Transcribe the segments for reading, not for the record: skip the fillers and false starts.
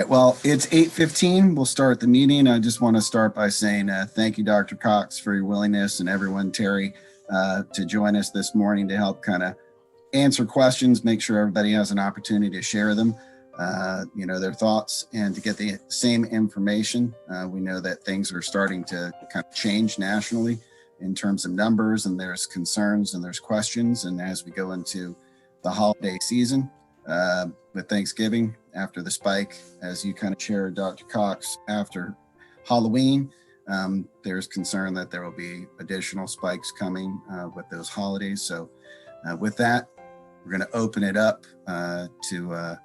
Well, it's 8:15. We'll start the meeting. I just want to start by saying thank you, Dr. Cox, for your willingness, and everyone, Terri, to join us this morning to help kind of answer questions, make sure everybody has an opportunity to share them, their thoughts, and to get the same information. We know that things are starting to kind of change nationally in terms of numbers, and there's concerns and there's questions. And as we go into the holiday season, with Thanksgiving, after the spike, as you kind of shared, Dr. Cox, after Halloween, there's concern that there will be additional spikes coming with those holidays. So with that, we're going to open it up to,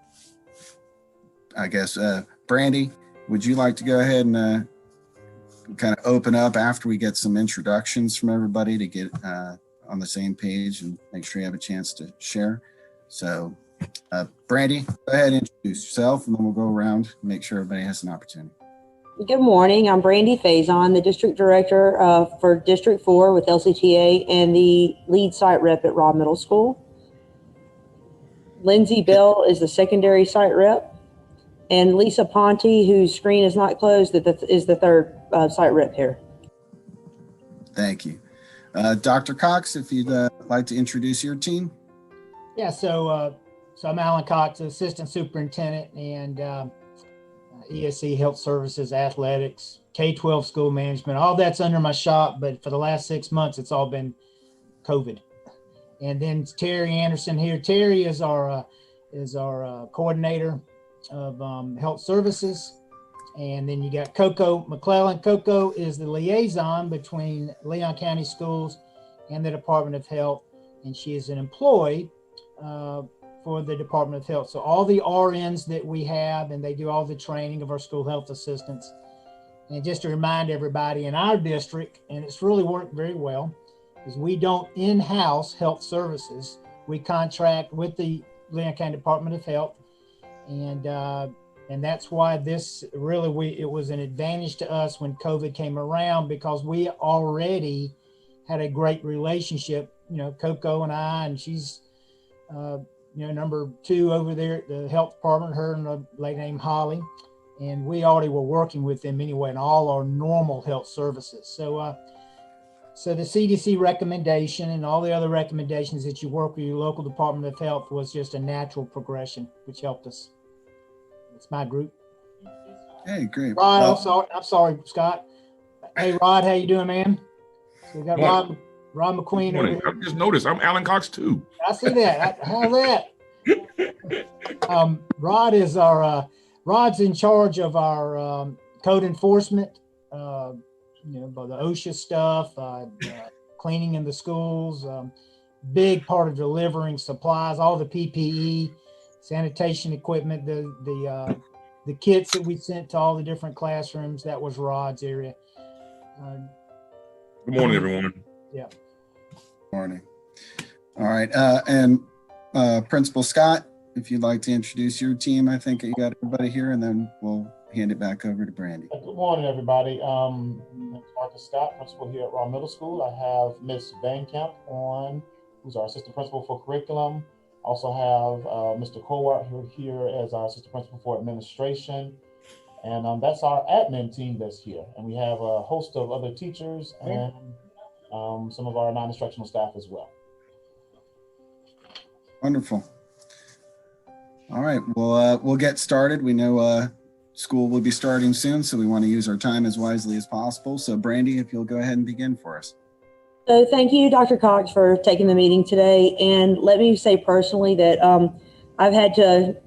Brandi, would you like to go ahead and kind of open up after we get some introductions from everybody to get on the same page and make sure you have a chance to share? So Brandi, go ahead and introduce yourself, and then we'll go around and make sure everybody has an opportunity. Good morning. I'm Brandi Faison, the District Director for District 4 with LCTA and the lead site rep at Robb Middle School. Lyndsey Bell is the secondary site rep, and Lisa Ponte, whose screen is not closed, is the third site rep here. Thank you. Dr. Cox, if you'd like to introduce your team. Yeah, so I'm Alan Cox, Assistant Superintendent, and ESC Health Services, Athletics, K-12 School Management. All that's under my shop, but for the last 6 months, it's all been COVID. And then Terri Anderson here. Terri is our coordinator of health services. And then you got Coco McClellan. Coco is the liaison between Leon County Schools and the Department of Health, and she is an employee for the Department of Health. So all the RNs that we have, and they do all the training of our school health assistants. And just to remind everybody in our district, and it's really worked very well, is we don't in-house health services. We contract with the Leon County Department of Health. And that's why this really, it was an advantage to us when COVID came around, because we already had a great relationship, Coco and I, and she's, number 2 over there at the health department, her and a lady named Holly. And we already were working with them anyway in all our normal health services. So the CDC recommendation and all the other recommendations that you work with your local Department of Health was just a natural progression, which helped us. It's my group. Hey, great. Rod, I'm sorry, Scott. Hey, Rod, how you doing, man? So we got Rod McQueen over here. I just noticed I'm Alan Cox too. I see that. How's that? Rod is Rod's in charge of our code enforcement, by the OSHA stuff, cleaning in the schools, big part of delivering supplies, all the PPE, sanitation equipment, the kits that we sent to all the different classrooms. That was Rod's area. Good morning, everyone. Yeah. Morning. All right. And Principal Scott, if you'd like to introduce your team, I think you got everybody here, and then we'll hand it back over to Brandi. Good morning, everybody. I'm Marcus Scott, principal here at Robb Middle School. I have Ms. Van Camp on, who's our assistant principal for curriculum. Also have Mr. Cowart here as our assistant principal for administration. And that's our admin team that's here. And we have a host of other teachers and some of our non-instructional staff as well. Wonderful. All right, we'll get started. We know school will be starting soon, so we want to use our time as wisely as possible. So Brandi, if you'll go ahead and begin for us. So thank you, Dr. Cox, for taking the meeting today. And let me say personally that I've had to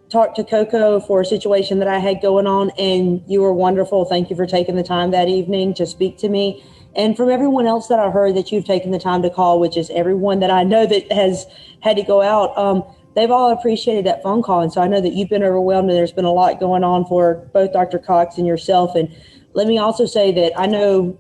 talk to Coco for a situation that I had going on, and you were wonderful. Thank you for taking the time that evening to speak to me. And from everyone else that I heard that you've taken the time to call, which is everyone that I know that has had to go out, they've all appreciated that phone call. And so I know that you've been overwhelmed, and there's been a lot going on for both Dr. Cox and yourself. And let me also say that I know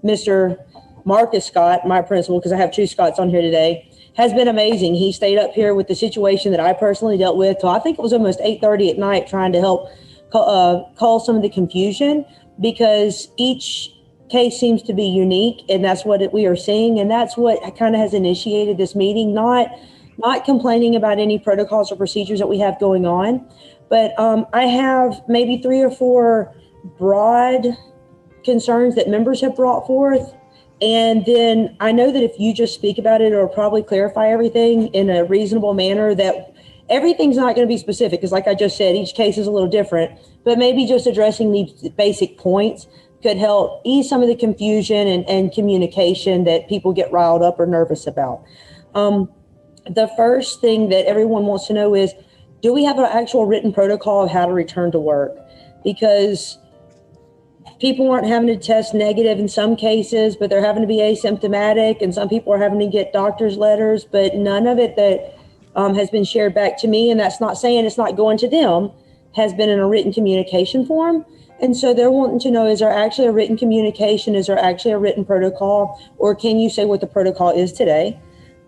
Mr. Marcus Scott, my principal, because I have 2 Scotts on here today, has been amazing. He stayed up here with the situation that I personally dealt with till I think it was almost 8:30 at night, trying to help cull some of the confusion, because each case seems to be unique, and that's what we are seeing, and that's what kind of has initiated this meeting. Not not complaining about any protocols or procedures that we have going on, but I have maybe 3 or 4 broad concerns that members have brought forth. And then I know that if you just speak about it, it'll probably clarify everything in a reasonable manner, that everything's not going to be specific, because like I just said, each case is a little different, but maybe just addressing these basic points could help ease some of the confusion and communication that people get riled up or nervous about. The first thing that everyone wants to know is, do we have an actual written protocol of how to return to work? Because people aren't having to test negative in some cases, but they're having to be asymptomatic, and some people are having to get doctor's letters, but none of it that has been shared back to me, and that's not saying it's not going to them, has been in a written communication form. And so they're wanting to know, is there actually a written communication? Is there actually a written protocol? Or can you say what the protocol is today?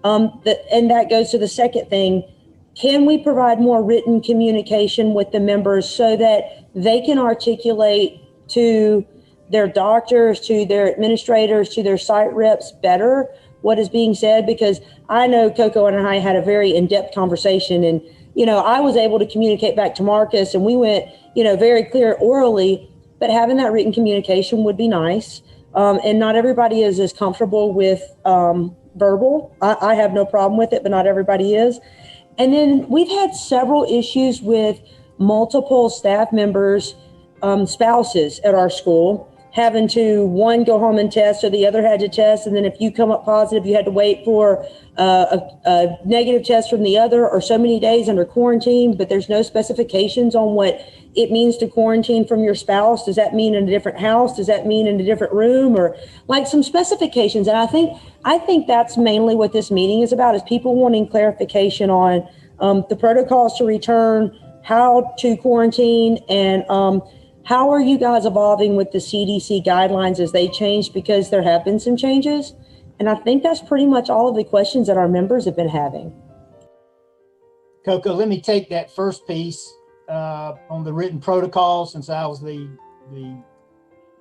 And that goes to the second thing. Can we provide more written communication with the members so that they can articulate to their doctors, to their administrators, to their site reps better what is being said? Because I know Coco and I had a very in-depth conversation, and, you know, I was able to communicate back to Marcus, and we went, you know, very clear orally, but having that written communication would be nice. And not everybody is as comfortable with verbal. I have no problem with it, but not everybody is. And then we've had several issues with multiple staff members, spouses at our school, having to, one, go home and test, or the other had to test. And then if you come up positive, you had to wait for a negative test from the other, or so many days under quarantine, but there's no specifications on what it means to quarantine from your spouse. Does that mean in a different house? Does that mean in a different room? Or like some specifications. And I think that's mainly what this meeting is about, is people wanting clarification on the protocols to return, how to quarantine, and how are you guys evolving with the CDC guidelines as they change, because there have been some changes. And I think that's pretty much all of the questions that our members have been having. Coco, let me take that first piece on the written protocol, since I was the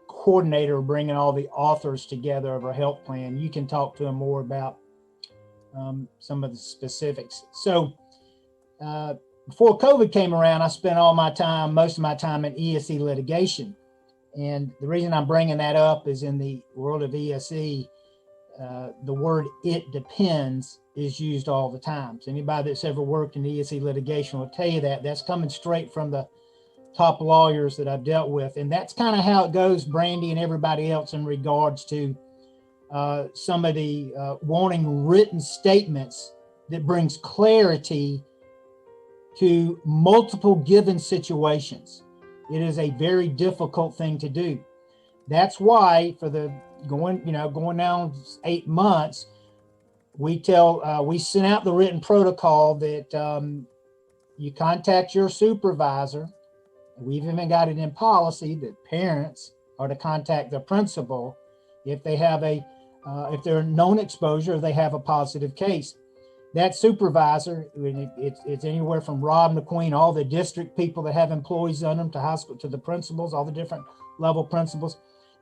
coordinator of bringing all the authors together of our health plan. You can talk to them more about some of the specifics. So before COVID came around, I spent most of my time in ESE litigation. And the reason I'm bringing that up is, in the world of ESE, the word "it depends" is used all the time. So anybody that's ever worked in ESE litigation will tell you that. That's coming straight from the top lawyers that I've dealt with. And that's kind of how it goes, Brandi and everybody else, in regards to some of the wanting written statements that brings clarity to multiple given situations. It is a very difficult thing to do. That's why, for the going down 8 months, we sent out the written protocol that you contact your supervisor. We've even got it in policy that parents are to contact their principal if they have if they're known exposure, or they have a positive case. That supervisor, it's anywhere from Rob McQueen, all the district people that have employees on them, to high school, to the principals, all the different level principals,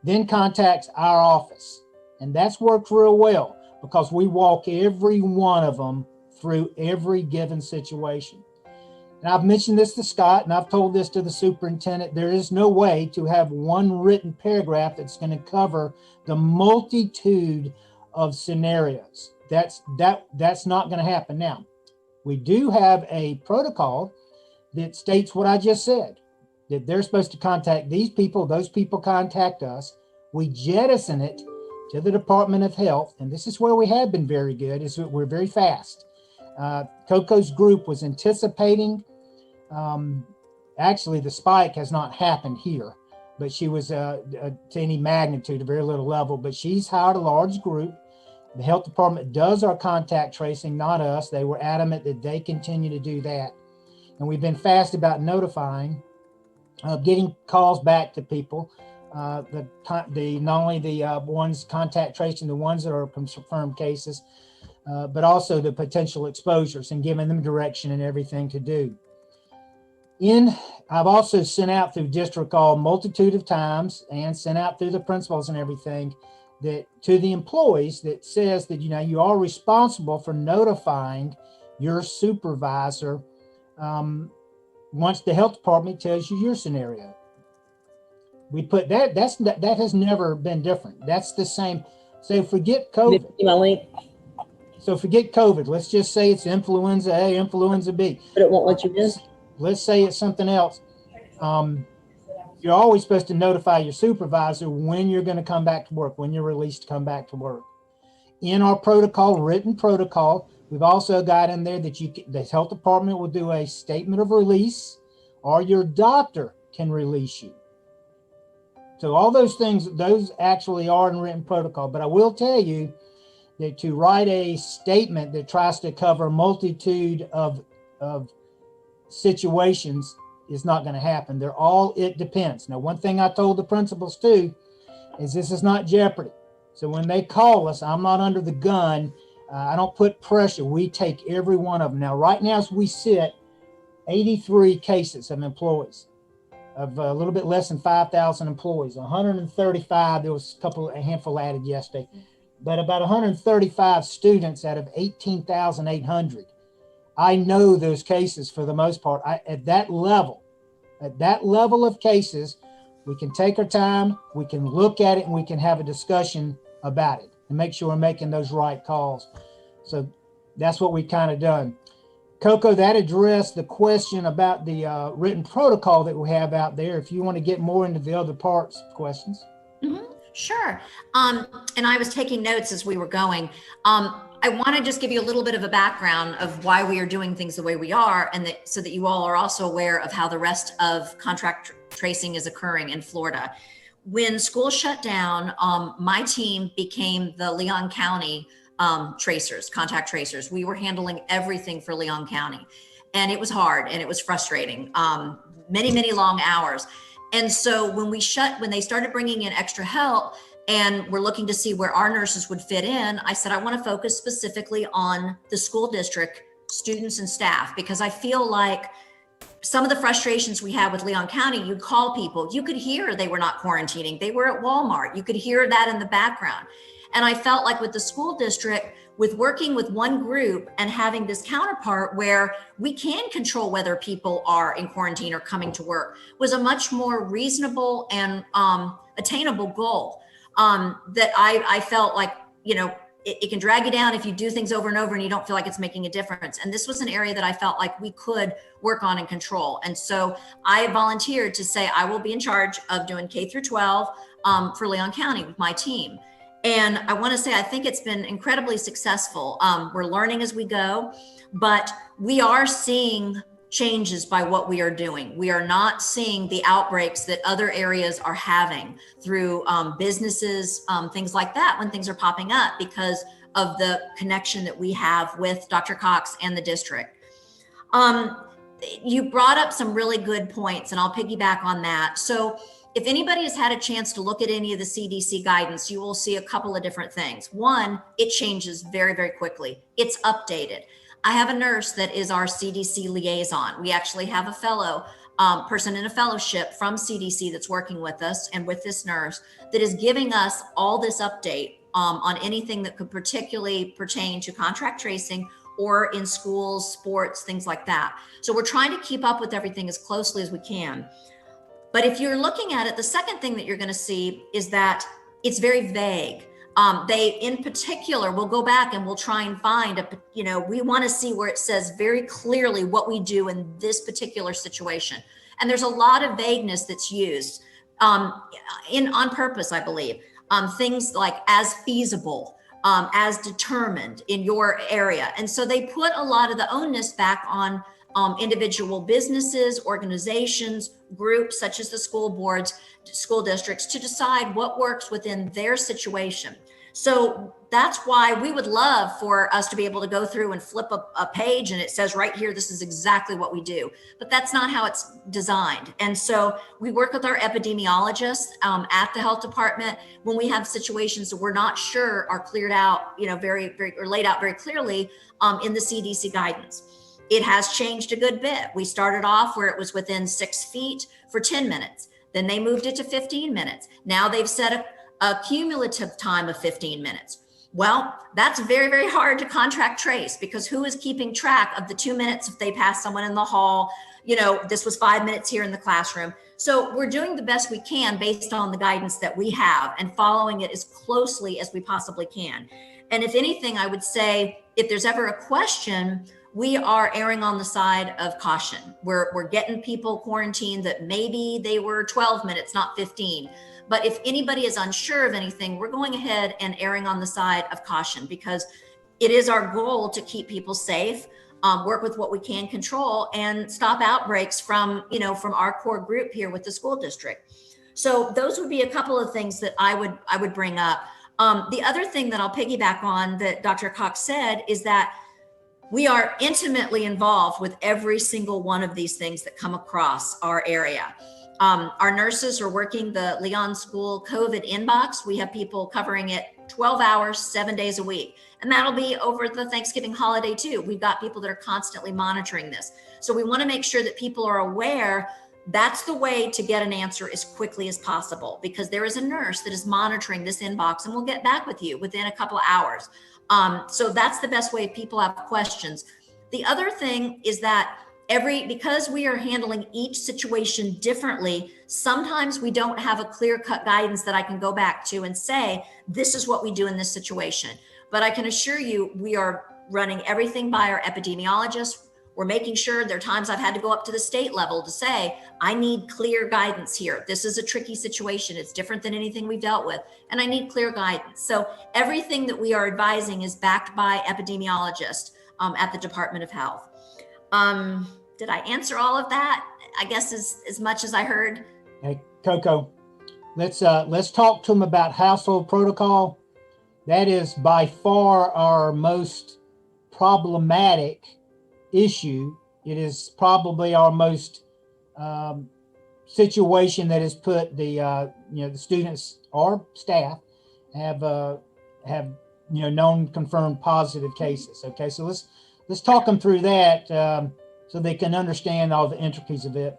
then contacts our office. And that's worked real well, because we walk every one of them through every given situation. And I've mentioned this to Scott, and I've told this to the superintendent. There is no way to have one written paragraph that's going to cover the multitude of scenarios. That's not going to happen. Now, we do have a protocol that states what I just said, that they're supposed to contact these people, those people contact us. We jettison it to the Department of Health, and this is where we have been very good, is that we're very fast. Coco's group was anticipating, actually the spike has not happened here, but she was to any magnitude, a very little level, but she's hired a large group. The health department does our contact tracing, not us. They were adamant that they continue to do that. And we've been fast about notifying, getting calls back to people, not only the ones contact tracing, the ones that are confirmed cases, but also the potential exposures, and giving them direction and everything to do. I've also sent out through district call multitude of times, and sent out through the principals and everything, that to the employees, that says that, you are responsible for notifying your supervisor, once the health department tells you your scenario. We put that, that has never been different. That's the same. So forget COVID. My link, So forget COVID. Let's just say it's influenza A, influenza B. but it won't let you in. Let's say it's something else. You're always supposed to notify your supervisor when you're going to come back to work, when you're released to come back to work. In our protocol, written protocol, we've also got in there that the health department will do a statement of release, or your doctor can release you. So all those things, those actually are in written protocol. But I will tell you that to write a statement that tries to cover a multitude of situations is not going to happen. They're all, it depends. Now, one thing I told the principals too is this is not Jeopardy. So when they call us, I'm not under the gun. I don't put pressure. We take every one of them. Now, right now, as we sit, 83 cases of employees, of a little bit less than 5,000 employees, 135, there was a handful added yesterday, but about 135 students out of 18,800. I know those cases for the most part. At that level of cases, we can take our time, we can look at it, and we can have a discussion about it and make sure we're making those right calls. So that's what we kind of done. Coco, that addressed the question about the written protocol that we have out there. If you want to get more into the other parts, questions. Mm-hmm. Sure. And I was taking notes as we were going. I want to just give you a little bit of a background of why we are doing things the way we are, and so that you all are also aware of how the rest of contract tracing is occurring in Florida. When school shut down, my team became the Leon County tracers, contact tracers. We were handling everything for Leon County, and it was hard and it was frustrating. Many long hours. And so when they started bringing in extra help and we're looking to see where our nurses would fit in, I said, I want to focus specifically on the school district students and staff, because I feel like some of the frustrations we had with Leon County, you'd call people, you could hear they were not quarantining. They were at Walmart. You could hear that in the background. And I felt like with the school district, with working with one group and having this counterpart where we can control whether people are in quarantine or coming to work, was a much more reasonable and attainable goal that I felt like, it can drag you down if you do things over and over and you don't feel like it's making a difference. And this was an area that I felt like we could work on and control. And so I volunteered to say, I will be in charge of doing K through 12 for Leon County with my team. And I want to say, I think it's been incredibly successful. We're learning as we go, but we are seeing changes by what we are doing. We are not seeing the outbreaks that other areas are having through businesses, things like that, when things are popping up because of the connection that we have with Dr. Cox and the district. You brought up some really good points, and I'll piggyback on that. So if anybody has had a chance to look at any of the CDC guidance, you will see a couple of different things. One, it changes very, very quickly. It's updated. I have a nurse that is our CDC liaison. We actually have a fellow person in a fellowship from CDC that's working with us and with this nurse that is giving us all this update on anything that could particularly pertain to contract tracing or in schools, sports, things like that. So we're trying to keep up with everything as closely as we can. But if you're looking at it, the second thing that you're going to see is that it's very vague. They, in particular, will go back and we'll try and find we want to see where it says very clearly what we do in this particular situation. And there's a lot of vagueness that's used on purpose, I believe. Things like as feasible, as determined in your area. And so they put a lot of the onus back on individual businesses, organizations, groups such as the school boards, school districts, to decide what works within their situation. So that's why we would love for us to be able to go through and flip a page and it says right here, this is exactly what we do. But that's not how it's designed. And so we work with our epidemiologists at the health department when we have situations that we're not sure are cleared out, very, very, or laid out very clearly in the CDC guidance. It has changed a good bit. We started off where it was within 6 feet for 10 minutes. Then they moved it to 15 minutes. Now they've set a cumulative time of 15 minutes. Well, that's very, very hard to contract trace, because who is keeping track of the 2 minutes if they pass someone in the hall? This was 5 minutes here in the classroom. So we're doing the best we can based on the guidance that we have and following it as closely as we possibly can. And if anything, I would say if there's ever a question, we are erring on the side of caution. We're getting people quarantined that maybe they were 12 minutes, not 15. But if anybody is unsure of anything, we're going ahead and erring on the side of caution, because it is our goal to keep people safe, work with what we can control, and stop outbreaks from our core group here with the school district. So those would be a couple of things that I would bring up. The other thing that I'll piggyback on that Dr. Cox said is that we are intimately involved with every single one of these things that come across our area. Our nurses are working the Leon School COVID inbox. We have people covering it 12 hours, 7 days a week. And that'll be over the Thanksgiving holiday too. We've got people that are constantly monitoring this. So we want to make sure that people are aware that's the way to get an answer as quickly as possible, because there is a nurse that is monitoring this inbox and we'll get back with you within a couple of hours. So that's the best way if people have questions. The other thing is that because we are handling each situation differently, sometimes we don't have a clear-cut guidance that I can go back to and say, this is what we do in this situation. But I can assure you, we are running everything by our epidemiologists. We're making sure there are times I've had to go up to the state level to say, I need clear guidance here. This is a tricky situation. It's different than anything we've dealt with, and I need clear guidance. So everything that we are advising is backed by epidemiologists at the Department of Health. Did I answer all of that? I guess as much as I heard. Hey, Coco, let's talk to them about household protocol. That is by far our most problematic issue. It is probably our most situation that has put the students or staff have known confirmed positive cases. Okay, so let's talk them through that so they can understand all the intricacies of it.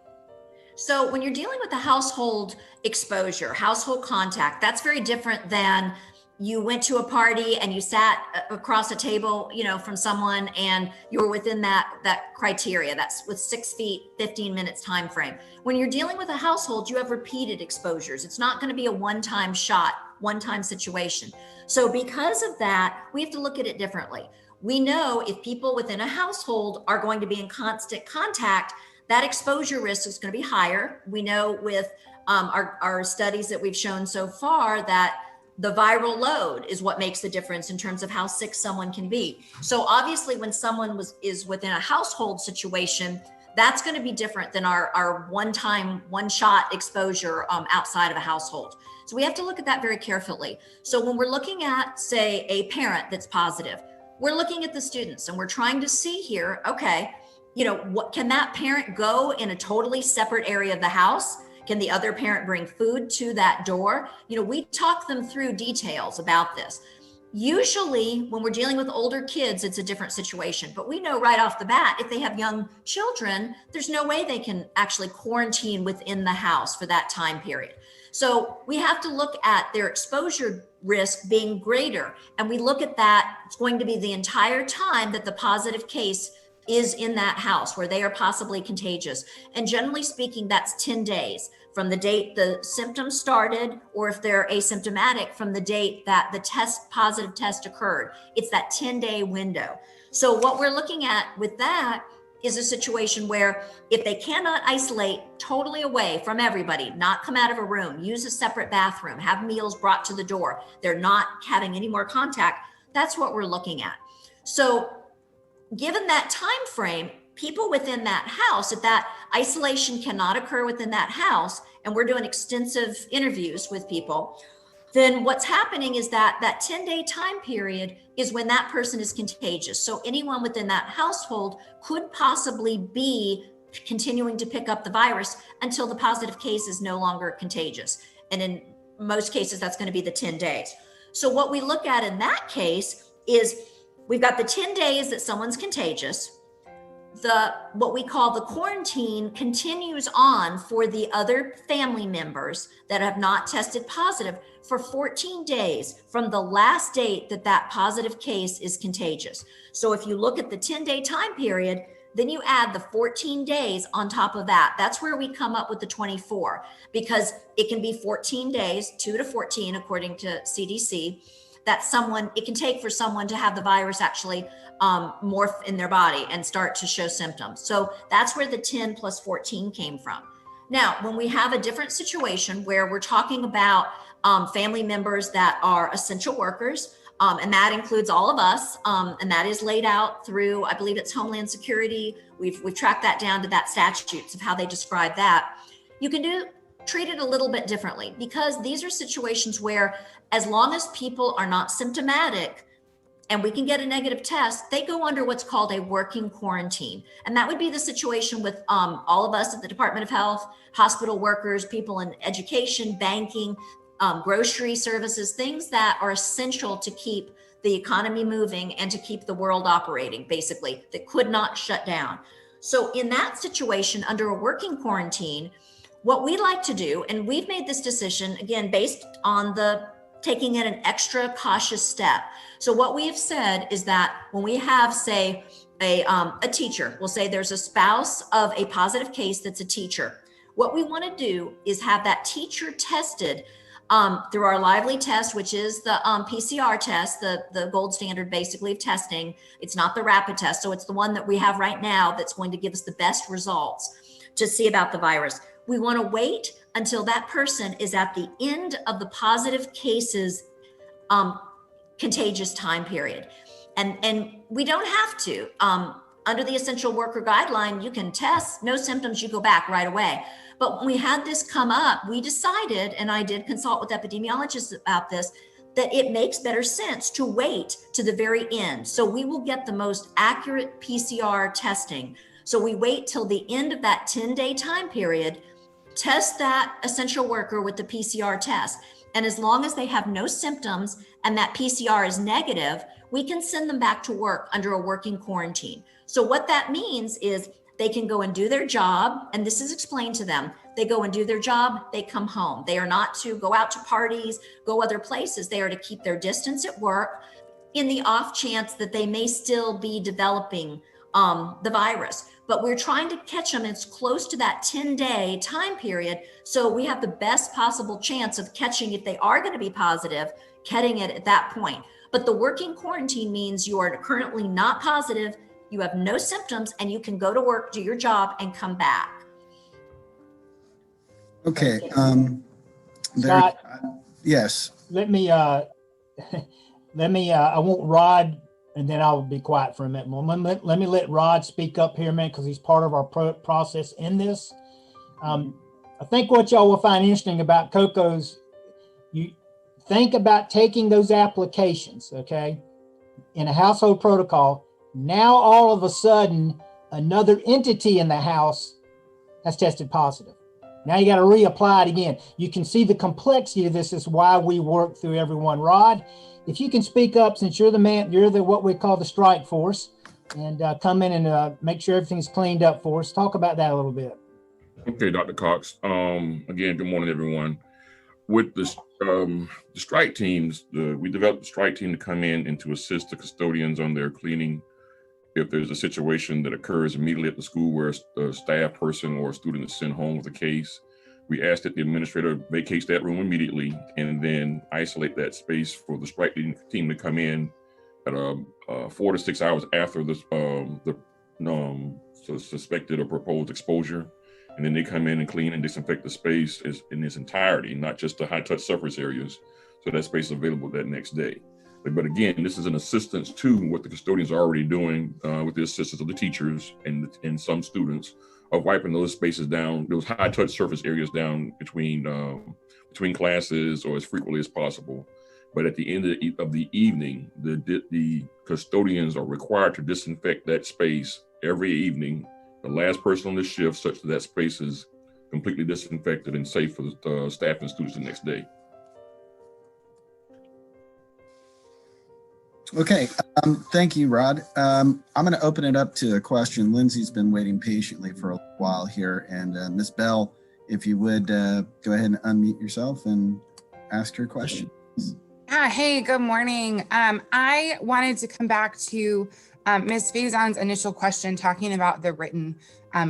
So when you're dealing with the household exposure, household contact, that's very different than you went to a party and you sat across a table, from someone, and you were within that criteria. That's with 6 feet, 15 minutes time frame. When you're dealing with a household, you have repeated exposures. It's not going to be a one-time shot, one-time situation. So because of that, we have to look at it differently. We know if people within a household are going to be in constant contact, that exposure risk is going to be higher. We know with our studies that we've shown so far that the viral load is what makes the difference in terms of how sick someone can be. So obviously when someone is within a household situation, that's going to be different than our one-time, one-shot exposure outside of a household. So we have to look at that very carefully. So when we're looking at, say, a parent that's positive, we're looking at the students and we're trying to see here, okay, what can that parent go in a totally separate area of the house? Can the other parent bring food to that door? We talk them through details about this. Usually when we're dealing with older kids, it's a different situation, but we know right off the bat, if they have young children, there's no way they can actually quarantine within the house for that time period. So we have to look at their exposure risk being greater. And we look at that, it's going to be the entire time that the positive case is in that house where they are possibly contagious. And generally speaking, that's 10 days from the date the symptoms started, or if they're asymptomatic, from the date that the positive test occurred. It's that 10-day window. So what we're looking at with that is a situation where if they cannot isolate totally away from everybody, not come out of a room, use a separate bathroom, have meals brought to the door, they're not having any more contact, that's what we're looking at. So given that time frame, people within that house, if that isolation cannot occur within that house, and we're doing extensive interviews with people, then what's happening is that 10-day time period is when that person is contagious. So anyone within that household could possibly be continuing to pick up the virus until the positive case is no longer contagious. And in most cases, that's going to be the 10 days. So what we look at in that case is we've got the 10 days that someone's contagious. what we call the quarantine continues on for the other family members that have not tested positive for 14 days from the last date that that positive case is contagious. So if you look at the 10-day time period, then you add the 14 days on top of that. That's where we come up with the 24, because it can be 14 days, 2 to 14, according to CDC, that it can take for someone to have the virus actually morph in their body and start to show symptoms. So that's where the 10 plus 14 came from. Now, when we have a different situation where we're talking about family members that are essential workers, and that includes all of us, and that is laid out through, I believe it's Homeland Security. We've tracked that down to that statutes of how they describe that. You can treat it a little bit differently, because these are situations where, as long as people are not symptomatic and we can get a negative test, they go under what's called a working quarantine. And that would be the situation with all of us at the Department of Health, hospital workers, people in education, banking, grocery services, things that are essential to keep the economy moving and to keep the world operating, basically, that could not shut down. So in that situation, under a working quarantine, what we like to do, and we've made this decision, again, based on taking it an extra cautious step. So what we have said is that when we have, say, a teacher, we'll say there's a spouse of a positive case that's a teacher. What we want to do is have that teacher tested through our Lively test, which is the PCR test, the gold standard basically of testing. It's not the rapid test. So it's the one that we have right now that's going to give us the best results to see about the virus. We want to wait until that person is at the end of the positive cases contagious time period. And we don't have to. Under the essential worker guideline, you can test, no symptoms, you go back right away. But when we had this come up, we decided, and I did consult with epidemiologists about this, that it makes better sense to wait to the very end. So we will get the most accurate PCR testing. So we wait till the end of that 10-day time period, test that essential worker with the PCR test. And as long as they have no symptoms and that PCR is negative, we can send them back to work under a working quarantine. So what that means is they can go and do their job, and this is explained to them. They go and do their job, they come home. They are not to go out to parties, go other places. They are to keep their distance at work in the off chance that they may still be developing the virus. But we're trying to catch them as close to that 10-day time period, so we have the best possible chance of catching, if they are going to be positive, catching it at that point. But the working quarantine means you are currently not positive, you have no symptoms, and you can go to work, do your job, and come back. Okay. Scott, yes. let me, I want Rod, and then I'll be quiet for a minute. Let me let Rod speak up here a minute, because he's part of our process in this. I think what y'all will find interesting about COCO's, you think about taking those applications, okay, in a household protocol. Now, all of a sudden, another entity in the house has tested positive. Now you got to reapply it again. You can see the complexity of this is why we work through everyone. Rod, if you can speak up, since you're the man, you're the what we call the strike force, and come in and make sure everything's cleaned up for us. Talk about that a little bit. Okay, Dr. Cox. Again, good morning, everyone. With the strike teams, we developed the strike team to come in and to assist the custodians on their cleaning. If there's a situation that occurs immediately at the school where a staff person or a student is sent home with a case, we ask that the administrator vacates that room immediately and then isolate that space for the strike team to come in at 4 to 6 hours after the suspected or proposed exposure. And then they come in and clean and disinfect the space in its entirety, not just the high touch surface areas. So that space is available that next day. But again, this is an assistance to what the custodians are already doing with the assistance of the teachers and some students of wiping those spaces down, those high touch surface areas down between classes or as frequently as possible. But at the end of the evening, the custodians are required to disinfect that space every evening, the last person on the shift, such that space is completely disinfected and safe for the staff and students the next day. Okay, thank you, Rod. I'm going to open it up to a question. Lyndsey's been waiting patiently for a while here, and Ms. Bell, if you would go ahead and unmute yourself and ask your question. Hey, good morning. I wanted to come back to Ms. Faison's initial question talking about the written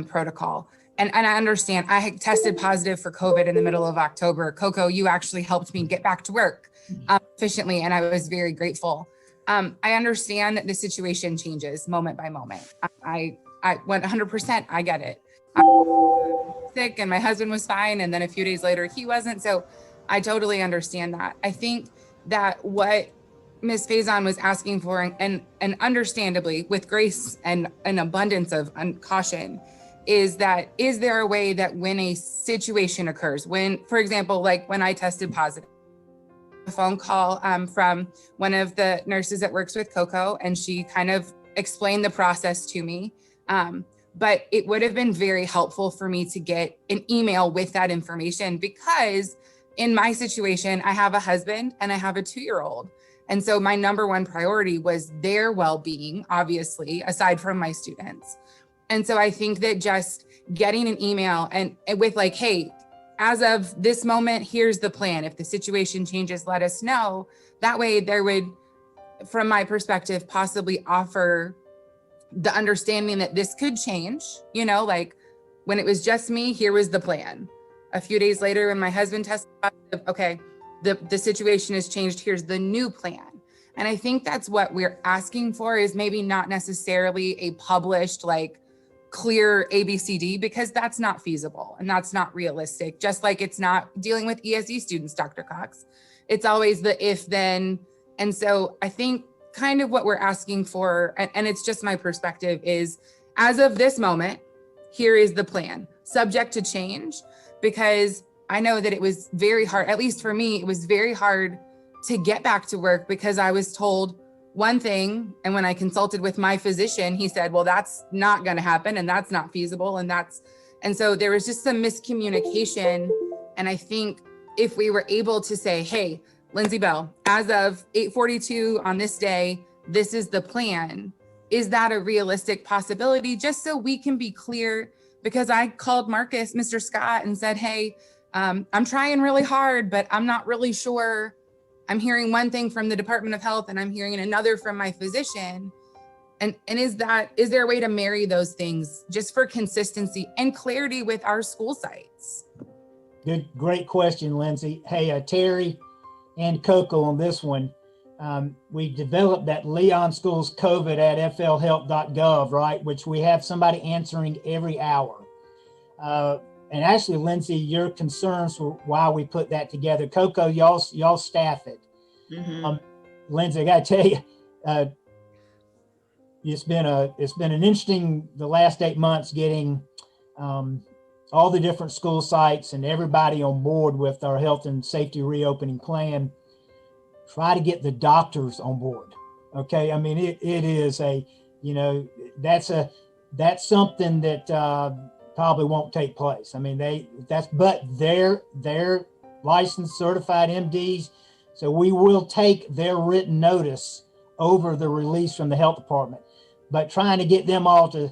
protocol. And I understand I had tested positive for COVID in the middle of October. Coco, you actually helped me get back to work efficiently, and I was very grateful. I understand that the situation changes moment by moment. I 100%, I get it. I was sick and my husband was fine, and then a few days later he wasn't. So I totally understand that. I think that what Ms. Faison was asking for, and understandably with grace and an abundance of caution, is there a way that when a situation occurs, when, for example, like when I tested positive, a phone call from one of the nurses that works with Coco, and she kind of explained the process to me. But it would have been very helpful for me to get an email with that information, because in my situation, I have a husband and I have a 2-year-old. And so my number one priority was their well-being, obviously, aside from my students. And so I think that just getting an email and with like, hey, as of this moment, here's the plan. If the situation changes, let us know. That way there would, from my perspective, possibly offer the understanding that this could change, like when it was just me, here was the plan. A few days later, when my husband tested positive, okay, the situation has changed, here's the new plan. And I think that's what we're asking for, is maybe not necessarily a published, like, clear ABCD, because that's not feasible and that's not realistic. Just like it's not dealing with ESE students, Dr. Cox. It's always the if then. And so I think kind of what we're asking for, and it's just my perspective, is as of this moment, here is the plan, subject to change, because I know that it was very hard, at least for me, it was very hard to get back to work because I was told one thing. And when I consulted with my physician, he said, well, that's not going to happen. And that's not feasible. And so there was just some miscommunication. And I think if we were able to say, hey, Lyndsey Bell, as of 8:42 on this day, this is the plan. Is that a realistic possibility? Just so we can be clear, because I called Marcus, Mr. Scott, and said, hey, I'm trying really hard, but I'm not really sure. I'm hearing one thing from the Department of Health and I'm hearing another from my physician. And is there a way to marry those things just for consistency and clarity with our school sites? Good, great question, Lyndsey. Hey, Terri and Coco on this one. We developed that Leon Schools COVID at flhealth.gov, right? Which we have somebody answering every hour. And actually, Lyndsey, your concerns were why we put that together. Coco, y'all staff it. Mm-hmm. Lyndsey, I gotta tell you, it's been an interesting, the last 8 months, getting all the different school sites and everybody on board with our health and safety reopening plan. Try to get the doctors on board. Okay, I mean, it is that's something that probably won't take place. I mean, they're licensed, certified MDs. So we will take their written notice over the release from the health department, but trying to get them all to,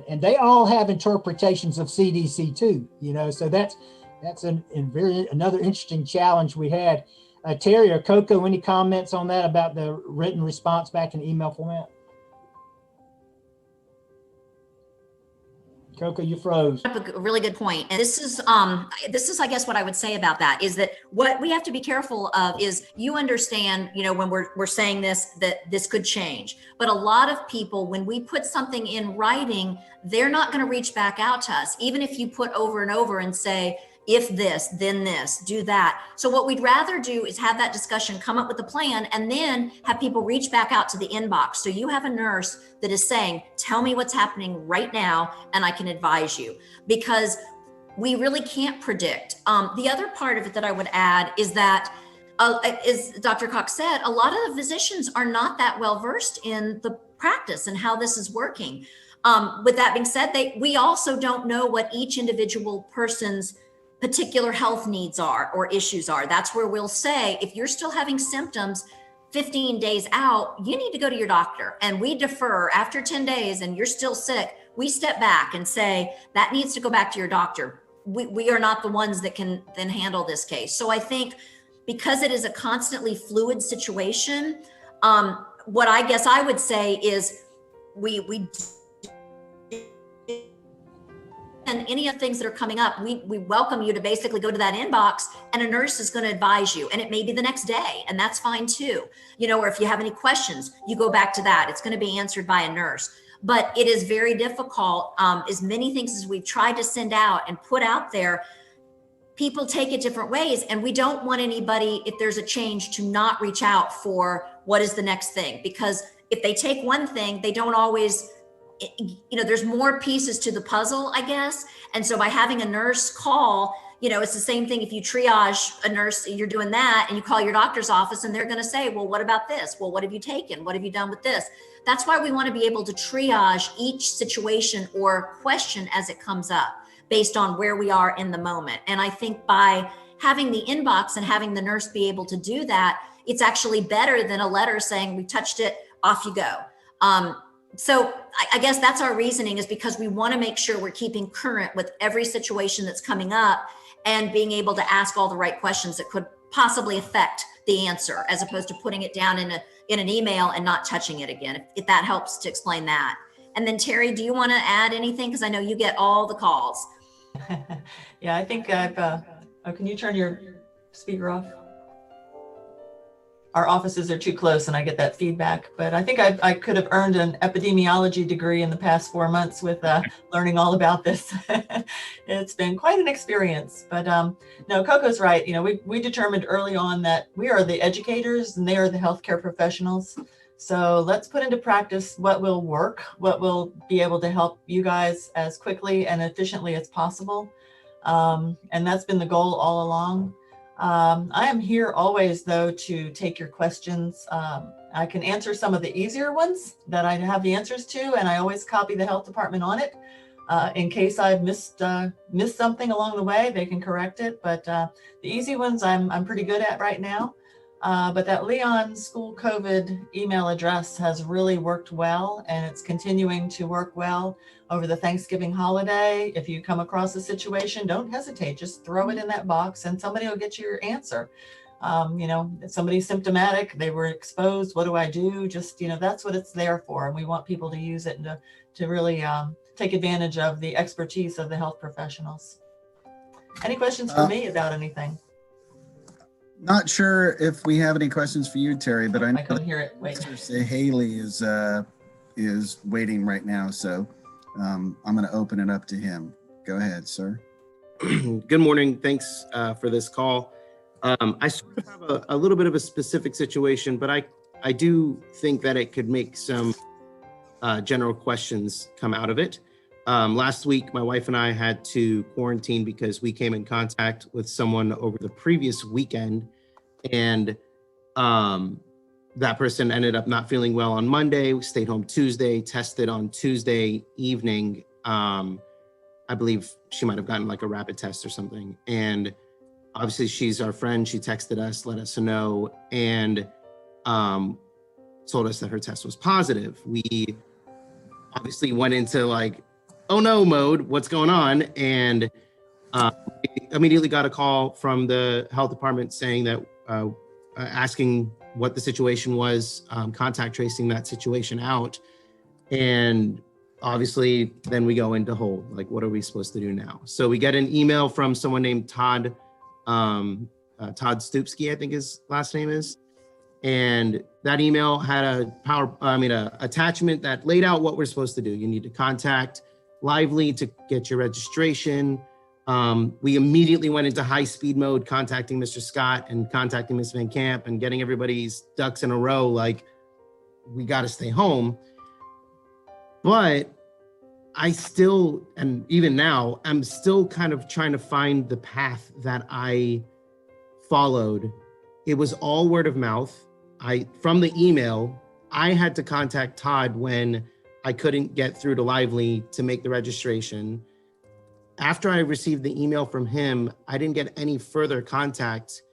and they all have interpretations of CDC too, so that's another interesting challenge we had. Terri or Coco, any comments on that about the written response back in email format? Coco, you froze. A really good point. And this is, I guess, what I would say about that is that what we have to be careful of is, you understand, when we're saying this, that this could change. But a lot of people, when we put something in writing, they're not going to reach back out to us, even if you put over and over and say, if this, then this, do that. So what we'd rather do is have that discussion, come up with a plan, and then have people reach back out to the inbox. So you have a nurse that is saying, tell me what's happening right now, and I can advise you, because we really can't predict. The other part of it that I would add is that, as Dr. Cox said, a lot of the physicians are not that well versed in the practice and how this is working. With that being said, we also don't know what each individual person's particular health needs are or issues are. That's where we'll say, if you're still having symptoms, 15 days out, you need to go to your doctor. And we defer after 10 days and you're still sick. We step back and say, that needs to go back to your doctor. We are not the ones that can then handle this case. So I think because it is a constantly fluid situation, what I guess I would say is and any of the things that are coming up, we welcome you to basically go to that inbox and a nurse is going to advise you. And it may be the next day, and that's fine too. You know, or if you have any questions, you go back to that. It's going to be answered by a nurse. But it is very difficult. As many things as we've tried to send out and put out there, people take it different ways. And we don't want anybody, if there's a change, to not reach out for what is the next thing. Because if they take one thing, they don't always, you know, there's more pieces to the puzzle, I guess. And so by having a nurse call, you know, it's the same thing. If you triage a nurse, you're doing that, and you call your doctor's office and they're going to say, well, what about this? Well, what have you taken? What have you done with this? That's why we want to be able to triage each situation or question as it comes up based on where we are in the moment. And I think by having the inbox and having the nurse be able to do that, it's actually better than a letter saying, we touched it, off you go. So I guess that's our reasoning, is because we want to make sure we're keeping current with every situation that's coming up and being able to ask all the right questions that could possibly affect the answer, as opposed to putting it down in an email and not touching it again, if that helps to explain that. And then Terri, do you want to add anything? Because I know you get all the calls. Yeah, I think I've, oh, can you turn your speaker off? Our offices are too close and I get that feedback, but I think I could have earned an epidemiology degree in the past 4 months with learning all about this. It's been quite an experience, but no, Coco's right. You know, we determined early on that we are the educators and they are the healthcare professionals. So let's put into practice what will work, what will be able to help you guys as quickly and efficiently as possible. And that's been the goal all along. I am here always, though, to take your questions. I can answer some of the easier ones that I have the answers to, and I always copy the health department on it. In case I've missed something along the way, they can correct it. But the easy ones I'm pretty good at right now. But that Leon School COVID email address has really worked well, and it's continuing to work well over the Thanksgiving holiday. If you come across a situation, don't hesitate, just throw it in that box and somebody will get you your answer. You know, if somebody's symptomatic, they were exposed, what do I do? Just, you know, that's what it's there for. And we want people to use it and to really take advantage of the expertise of the health professionals. Any questions for me about anything? Not sure if we have any questions for you, Terri, but I know couldn't hear it. Wait. Mr. Sahely is waiting right now, so I'm going to open it up to him. Go ahead, sir. Good morning. Thanks for this call. I sort of have a little bit of a specific situation, but I do think that it could make some general questions come out of it. Last week, my wife and I had to quarantine because we came in contact with someone over the previous weekend, and that person ended up not feeling well on Monday. We stayed home Tuesday, tested on Tuesday evening. I believe she might have gotten like a rapid test or something. And obviously she's our friend. She texted us, let us know, and told us that her test was positive. We obviously went into like, oh no mode, what's going on? And immediately got a call from the health department saying that, asking what the situation was, contact tracing that situation out. And obviously then we go into hold, like, what are we supposed to do now? So we get an email from someone named Todd Stupski, I think his last name is. And that email had a attachment that laid out what we're supposed to do. You need to contact Lively to get your registration. We immediately went into high speed mode, contacting Mr. Scott and contacting Ms. Van Camp and getting everybody's ducks in a row, like, we got to stay home. But I still, and even now, I'm still kind of trying to find the path that I followed. It was all word of mouth. From the email, I had to contact Todd when I couldn't get through to Lively to make the registration. After I received the email from him, I didn't get any further contact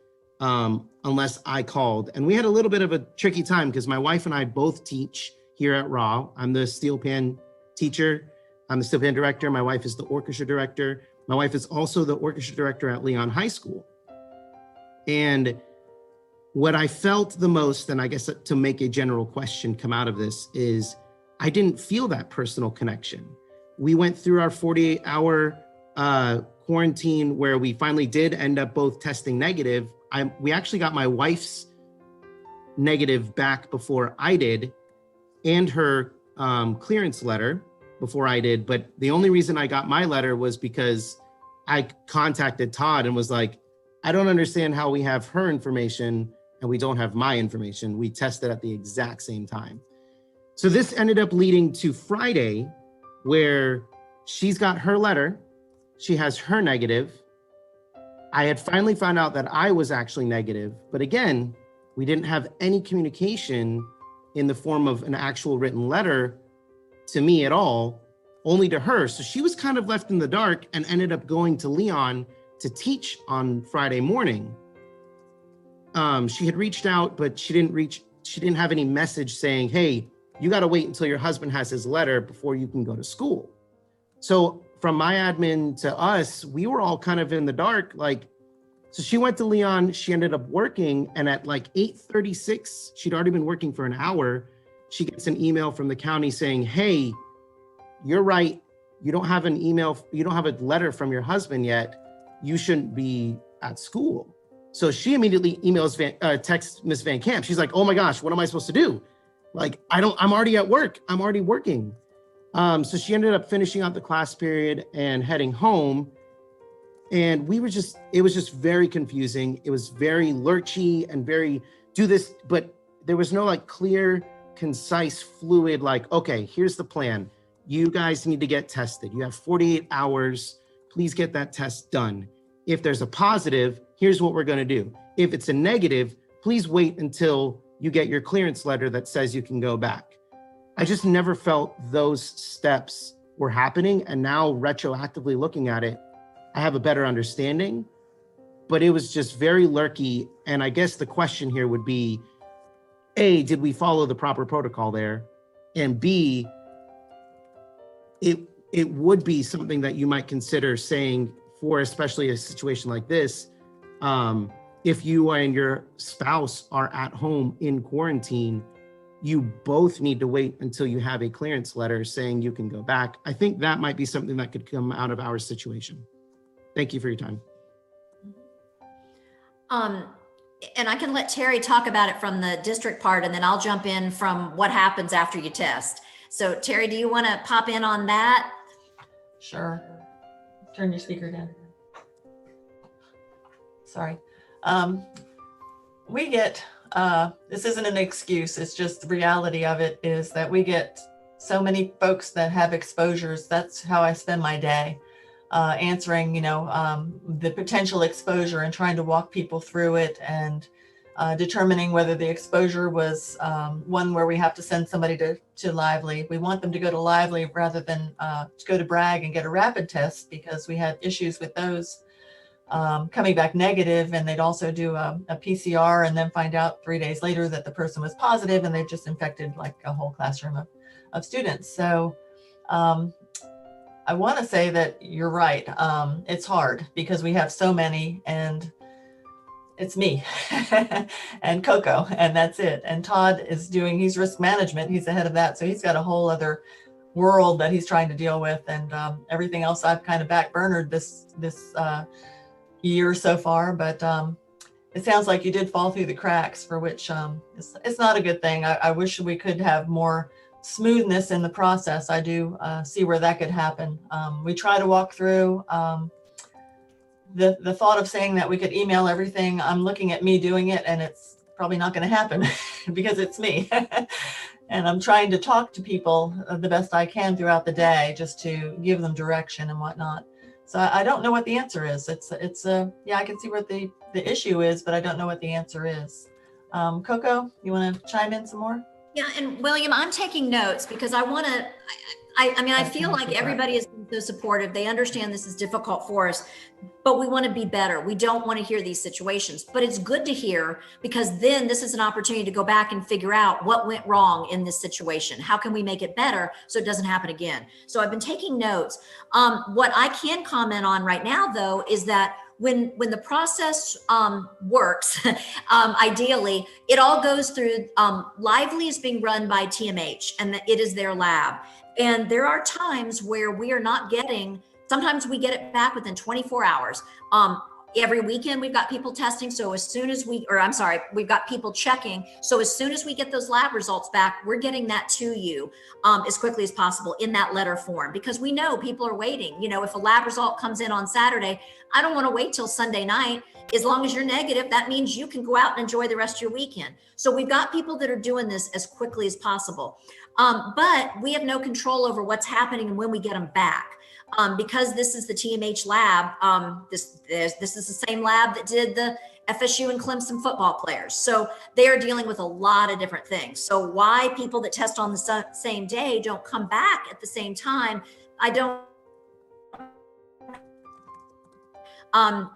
unless I called. And we had a little bit of a tricky time because my wife and I both teach here at RAW. I'm the steel pan teacher. I'm the steel pan director. My wife is the orchestra director. My wife is also the orchestra director at Leon High School. And what I felt the most, and I guess to make a general question come out of this, is I didn't feel that personal connection. We went through our 48-hour quarantine where we finally did end up both testing negative. We actually got my wife's negative back before I did, and her clearance letter before I did. But the only reason I got my letter was because I contacted Todd and was like, I don't understand how we have her information and we don't have my information. We tested at the exact same time. So this ended up leading to Friday, where she's got her letter, she has her negative. I had finally found out that I was actually negative, but again, we didn't have any communication in the form of an actual written letter to me at all, only to her. So she was kind of left in the dark and ended up going to Leon to teach on Friday morning. She had reached out, but she didn't have any message saying, hey, you got to wait until your husband has his letter before you can go to school. So from my admin to us, we were all kind of in the dark. So she went to Leon, she ended up working, and at like 8:36, she'd already been working for an hour. She gets an email from the county saying, hey, you're right. You don't have an email, you don't have a letter from your husband yet. You shouldn't be at school. So she immediately texts Miss Van Camp. She's like, oh my gosh, what am I supposed to do? Like, I'm already at work. I'm already working. So she ended up finishing out the class period and heading home. And it was just very confusing. It was very lurchy and very do this, but there was no like clear, concise, fluid, like, okay, here's the plan. You guys need to get tested. You have 48 hours. Please get that test done. If there's a positive, here's what we're going to do. If it's a negative, please wait until you get your clearance letter that says you can go back. I just never felt those steps were happening. And now retroactively looking at it, I have a better understanding, but it was just very lurky. And I guess the question here would be, A, did we follow the proper protocol there? And B, it would be something that you might consider saying for especially a situation like this, if you and your spouse are at home in quarantine, you both need to wait until you have a clearance letter saying you can go back. I think that might be something that could come out of our situation. Thank you for your time. And I can let Terri talk about it from the district part, and then I'll jump in from what happens after you test. So Terri, do you want to pop in on that? Sure. Turn your speaker down. Sorry. We get, this isn't an excuse, it's just the reality of it is that we get so many folks that have exposures. That's how I spend my day, answering, the potential exposure and trying to walk people through it and determining whether the exposure was one where we have to send somebody to Lively. We want them to go to Lively rather than to go to Bragg and get a rapid test, because we had issues with those coming back negative, and they'd also do a PCR and then find out 3 days later that the person was positive, and they've just infected like a whole classroom of students. So I want to say that you're right. It's hard because we have so many, and it's me and Coco, and that's it. And Todd he's risk management. He's the head of that. So he's got a whole other world that he's trying to deal with. And everything else I've kind of backburnered this year so far, but it sounds like you did fall through the cracks, for which it's not a good thing. I wish we could have more smoothness in the process. I do see where that could happen. We try to walk through the thought of saying that we could email everything. I'm looking at me doing it, and it's probably not going to happen because it's me. And I'm trying to talk to people the best I can throughout the day, just to give them direction and whatnot. So I don't know what the answer is. Yeah, I can see what the issue is, but I don't know what the answer is. Coco, you want to chime in some more? Yeah, and William, I'm taking notes because I want to, I mean, I feel like everybody has been so supportive. They understand this is difficult for us, but we want to be better. We don't want to hear these situations, but it's good to hear, because then this is an opportunity to go back and figure out what went wrong in this situation. How can we make it better so it doesn't happen again? So I've been taking notes. What I can comment on right now, though, is that when the process works, ideally, it all goes through, Lively is being run by TMH, and it is their lab. And there are times where we are not getting, sometimes we get it back within 24 hours. Every weekend we've got people testing. So as soon as we've got people checking. So as soon as we get those lab results back, we're getting that to you as quickly as possible in that letter form, because we know people are waiting. You know, if a lab result comes in on Saturday, I don't want to wait till Sunday night. As long as you're negative, that means you can go out and enjoy the rest of your weekend. So we've got people that are doing this as quickly as possible. But we have no control over what's happening and when we get them back. Because this is the TMH lab, this is the same lab that did the FSU and Clemson football players. So they are dealing with a lot of different things. So why people that test on the same day don't come back at the same time, I don't.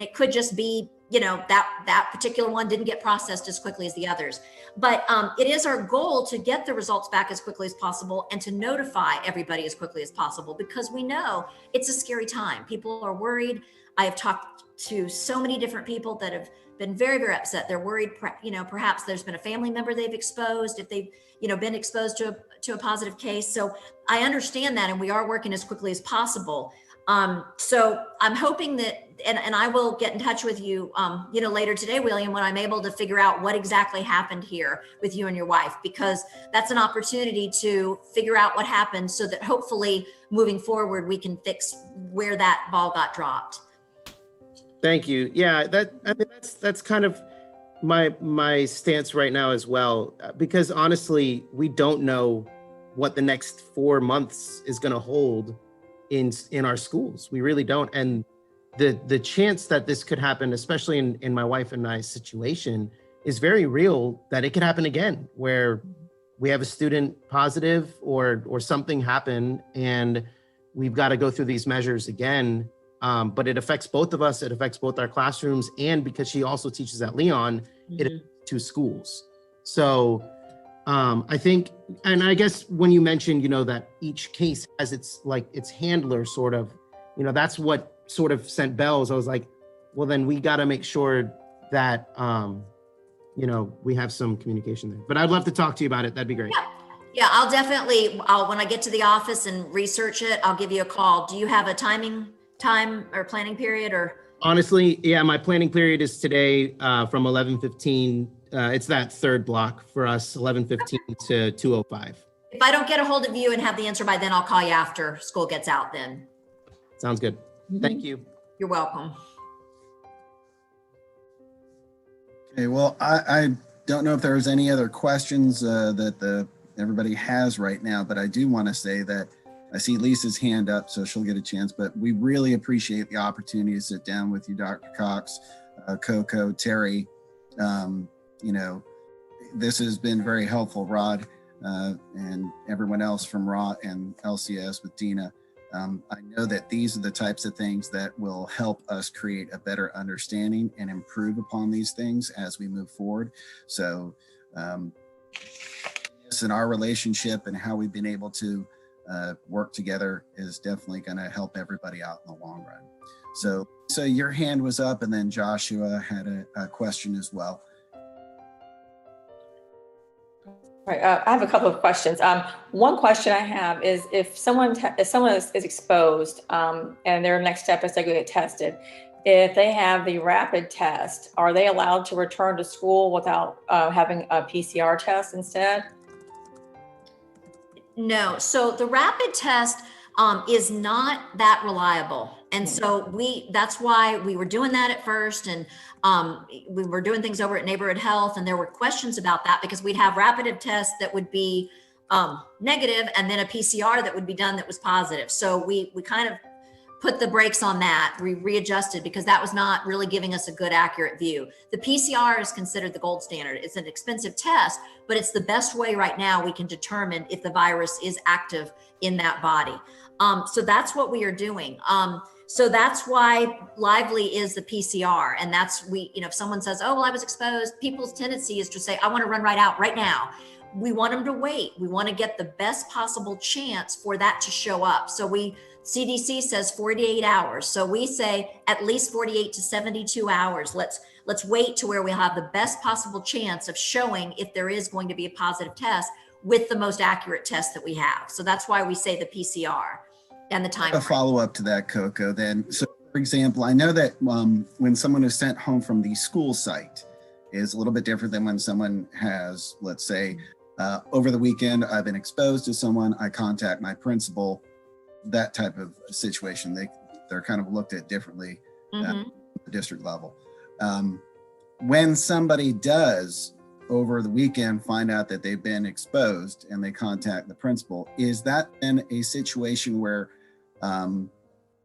It could just be, you know, that particular one didn't get processed as quickly as the others. But it is our goal to get the results back as quickly as possible and to notify everybody as quickly as possible, because we know it's a scary time. People are worried. I have talked to so many different people that have been very, very upset. They're worried, you know, perhaps there's been a family member they've exposed, if they've, you know, been exposed to a positive case. So I understand that, and we are working as quickly as possible. So I'm hoping that, and I will get in touch with you, you know, later today, William, when I'm able to figure out what exactly happened here with you and your wife, because that's an opportunity to figure out what happened so that hopefully moving forward, we can fix where that ball got dropped. Thank you. Yeah, that's kind of my stance right now as well, because honestly, we don't know what the next 4 months is going to hold in our schools. We really don't. And the chance that this could happen, especially in my wife and I's situation, is very real, that it could happen again, where we have a student positive or something happen and we've got to go through these measures again. But it affects both of us. It affects both our classrooms, and because she also teaches at Leon, it affects 2 schools. So I think, and I guess when you mentioned, you know, that each case has its handler sort of, you know, that's what sort of sent bells. I was like, well, then we got to make sure that, you know, we have some communication there. But I'd love to talk to you about it. That'd be great. Yeah, I'll definitely, when I get to the office and research it, I'll give you a call. Do you have a time or planning period, or? Honestly, yeah, my planning period is today from 11:15. It's that third block for us, 11:15 to 2:05. If I don't get a hold of you and have the answer by then, I'll call you after school gets out then. Sounds good. Thank you. You're welcome. Okay, well, I don't know if there was any other questions that everybody has right now, but I do want to say that I see Lisa's hand up, so she'll get a chance, but we really appreciate the opportunity to sit down with you, Dr. Cox, Coco, Terry. You know, this has been very helpful, Rod, and everyone else from RA and LCS with Dina. I know that these are the types of things that will help us create a better understanding and improve upon these things as we move forward. So this in our relationship and how we've been able to work together is definitely going to help everybody out in the long run. So your hand was up, and then Joshua had a question as well. Right, I have a couple of questions. One question I have is if someone is exposed and their next step is to go get tested, if they have the rapid test, are they allowed to return to school without having a PCR test instead? No, so the rapid test is not that reliable. And so that's why we were doing that at first. And we were doing things over at Neighborhood Health, and there were questions about that because we'd have rapid tests that would be negative and then a PCR that would be done that was positive. So we kind of put the brakes on that. We readjusted because that was not really giving us a good, accurate view. The PCR is considered the gold standard. It's an expensive test, but it's the best way right now we can determine if the virus is active in that body. So that's what we are doing. So that's why Lively is the PCR. And that's if someone says, oh, well, I was exposed, people's tendency is to say, I want to run right out right now. We want them to wait. We want to get the best possible chance for that to show up. So CDC says 48 hours. So we say at least 48 to 72 hours. Let's wait to where we have the best possible chance of showing if there is going to be a positive test with the most accurate test that we have. So that's why we say the PCR and the time. A follow-up to that, Coco, then. So for example, I know that when someone is sent home from the school site is a little bit different than when someone has, let's say, over the weekend, I've been exposed to someone, I contact my principal, that type of situation. They're kind of looked at differently at the district level. When somebody does over the weekend find out that they've been exposed and they contact the principal, is that then a situation where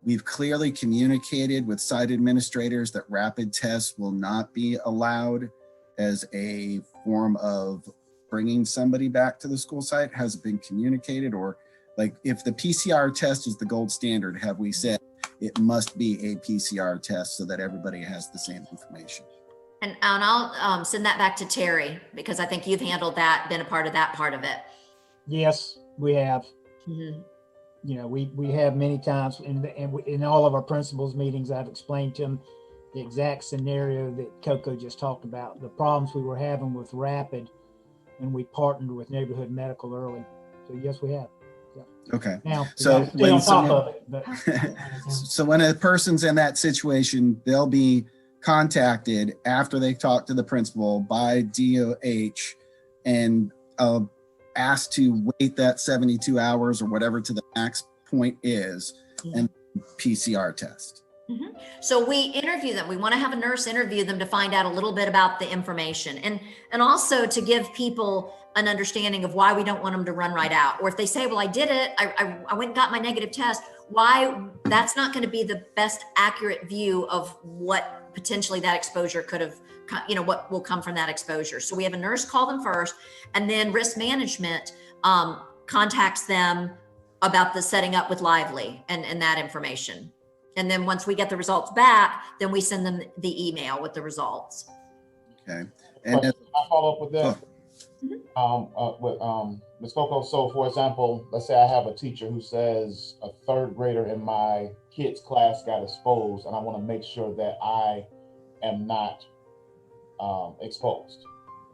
we've clearly communicated with site administrators that rapid tests will not be allowed as a form of bringing somebody back to the school site? Has it been communicated? Or like if the PCR test is the gold standard, have we said it must be a PCR test so that everybody has the same information? And I'll send that back to Terri, because I think you've handled that, been a part of that part of it. Yes, we have. We have many times in all of our principals meetings, I've explained to them the exact scenario that Coco just talked about, the problems we were having with rapid, and we partnered with Neighborhood Medical early. So yes, we have. Yeah. Okay. Now, so stay on top of it. But. So when a person's in that situation, they'll be contacted after they talk to the principal by DOH and asked to wait that 72 hours or whatever to the max point is, and PCR test. So we interview them. We want to have a nurse interview them to find out a little bit about the information, and also to give people an understanding of why we don't want them to run right out. Or if they say, well, I did it, I went and got my negative test, why that's not going to be the best accurate view of what potentially that exposure could have, what will come from that exposure. So we have a nurse call them first, and then risk management contacts them about the setting up with Lively and that information. And then once we get the results back, then we send them the email with the results. Okay. And I follow up with that. With Ms. Coco. So for example, let's say I have a teacher who says a third grader in my kid's class got exposed, and I want to make sure that I am not exposed.